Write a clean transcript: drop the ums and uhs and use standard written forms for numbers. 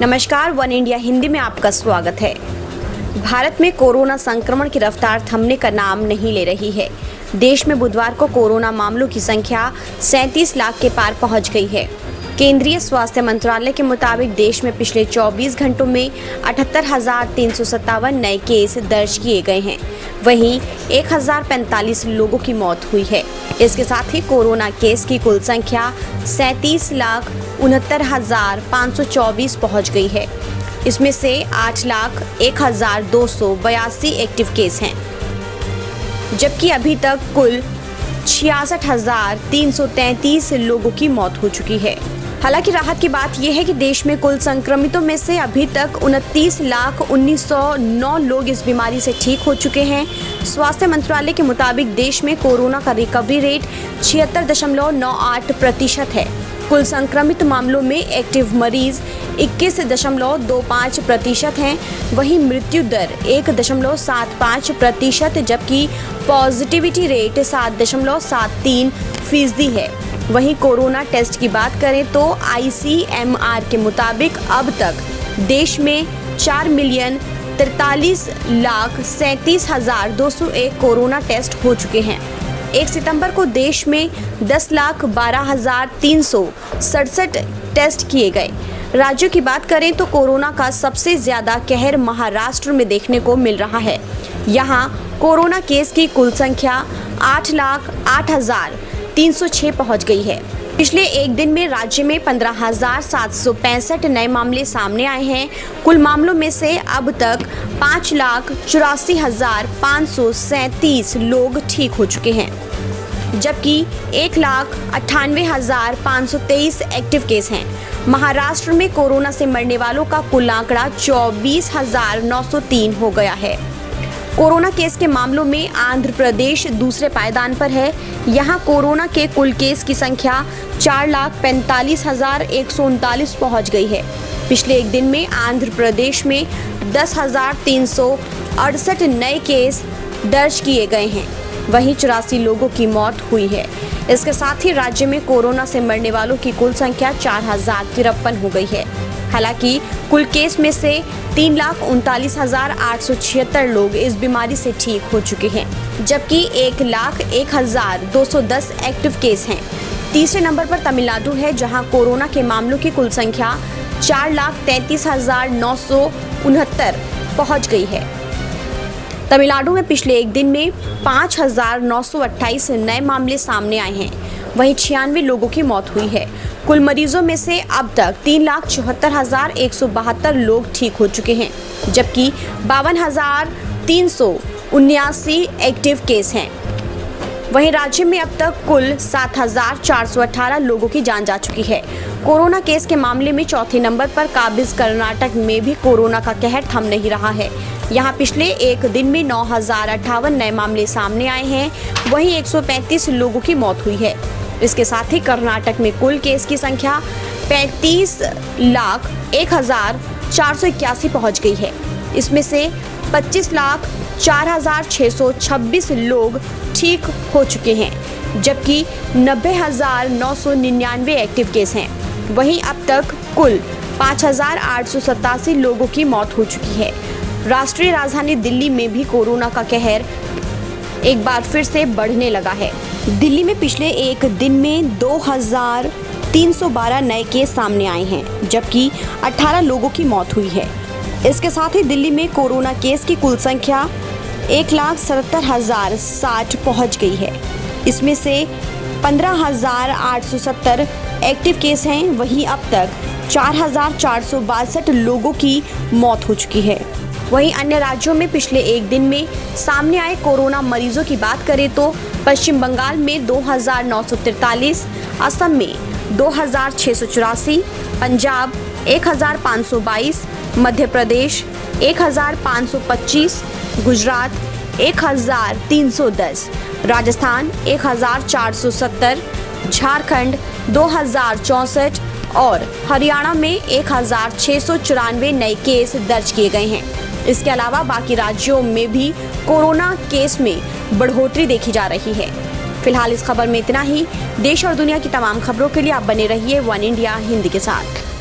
नमस्कार, one India Hindi में आपका स्वागत है। भारत में कोरोना संक्रमण की रफ्तार थमने का नाम नहीं ले रही है। देश में बुधवार को कोरोना मामलों की संख्या 37 लाख के पार पहुंच गई है। केंद्रीय स्वास्थ्य मंत्रालय के मुताबिक देश में पिछले 24 घंटों में 78,357 नए केस दर्ज किए गए हैं। वहीं 1,045 लोगों की मौत हुई है। इसके साथ ही कोरोना केस की कुल संख्या 37,69,524 पहुंच गई है। इसमें से 8,01,282 एक्टिव केस हैं, जबकि अभी तक कुल 66,333 लोगों की मौत हो चुकी है। हालांकि राहत की बात यह है कि देश में कुल संक्रमितों में से अभी तक 29,19,909 लोग इस बीमारी से ठीक हो चुके हैं। स्वास्थ्य मंत्रालय के मुताबिक देश में कोरोना का रिकवरी रेट 76.98% है। कुल संक्रमित मामलों में एक्टिव मरीज 21.25% हैं। वहीं मृत्यु दर 1.75%, जबकि पॉजिटिविटी रेट 7.73% है। वहीं कोरोना टेस्ट की बात करें तो ICMR के मुताबिक अब तक देश में 4,43,37,201 कोरोना टेस्ट हो चुके हैं। 1 सितंबर को देश में 10,12,367 टेस्ट किए गए। राज्यों की बात करें तो कोरोना का सबसे ज्यादा कहर महाराष्ट्र में देखने को मिल रहा है। यहाँ कोरोना केस की कुल संख्या 8,08,306 पहुंच गई है। पिछले एक दिन में राज्य में 15,765 नए मामले सामने आए हैं। कुल मामलों में से अब तक 5,84,537 लोग ठीक हो चुके हैं, जबकि 1,98,523 एक्टिव केस हैं। महाराष्ट्र में कोरोना से मरने वालों का कुल आंकड़ा 24,903 हो गया है। कोरोना केस के मामलों में आंध्र प्रदेश दूसरे पायदान पर है। यहाँ कोरोना के कुल केस की संख्या 4,45,139 पहुँच गई है। पिछले एक दिन में आंध्र प्रदेश में 10,368 नए केस दर्ज किए गए हैं। वहीं 84 लोगों की मौत हुई है। इसके साथ ही राज्य में कोरोना से मरने वालों की कुल संख्या 4,053 हो गई है। हालांकि कुल केस में से 3,39,876 लोग इस बीमारी से ठीक हो चुके हैं, जबकि 1,01,210 एक्टिव केस हैं। तीसरे नंबर पर तमिलनाडु है, जहां कोरोना के मामलों की कुल संख्या 4,33,969 पहुंच गई है। तमिलनाडु में पिछले एक दिन में 5,928 नए मामले सामने आए हैं। वहीं 96 लोगों की मौत हुई है। कुल मरीजों में से अब तक 3,74,172 लोग ठीक हो चुके हैं, जबकि 52,379 एक्टिव केस हैं। वहीं राज्य में अब तक कुल 7,418 लोगों की जान जा चुकी है। कोरोना केस के मामले में चौथे नंबर पर काबिज कर्नाटक में भी कोरोना का कहर थम नहीं रहा है। यहाँ पिछले एक दिन में 9,058 नए मामले सामने आए हैं। वहीं 135 लोगों की मौत हुई है। इसके साथ ही कर्नाटक में कुल केस की संख्या 35,01,481 पहुंच गई है। इसमें से 25,04,626 लोग ठीक हो चुके हैं, जबकि 90,999 एक्टिव केस हैं। वहीं अब तक कुल 5,887 लोगों की मौत हो चुकी है। राष्ट्रीय राजधानी दिल्ली में भी कोरोना का कहर एक बार फिर से बढ़ने लगा है। दिल्ली में पिछले एक दिन में 2,312 नए केस सामने आए हैं, जबकि 18 लोगों की मौत हुई है। इसके साथ ही दिल्ली में कोरोना केस की कुल संख्या 1,77,060 पहुंच गई है। इसमें से 15,870 एक्टिव केस हैं। वहीं अब तक 4,462 लोगों की मौत हो चुकी है। वहीं अन्य राज्यों में पिछले एक दिन में सामने आए कोरोना मरीजों की बात करें तो पश्चिम बंगाल में 2,943, असम में 2,684, पंजाब 1,522, मध्य प्रदेश 1,525, गुजरात 1,310, राजस्थान 1,470, झारखंड 2,064 और हरियाणा में 1,694 नए केस दर्ज किए गए हैं। इसके अलावा बाकी राज्यों में भी कोरोना केस में बढ़ोतरी देखी जा रही है। फिलहाल इस खबर में इतना ही। देश और दुनिया की तमाम खबरों के लिए आप बने रहिए वन इंडिया हिंदी के साथ।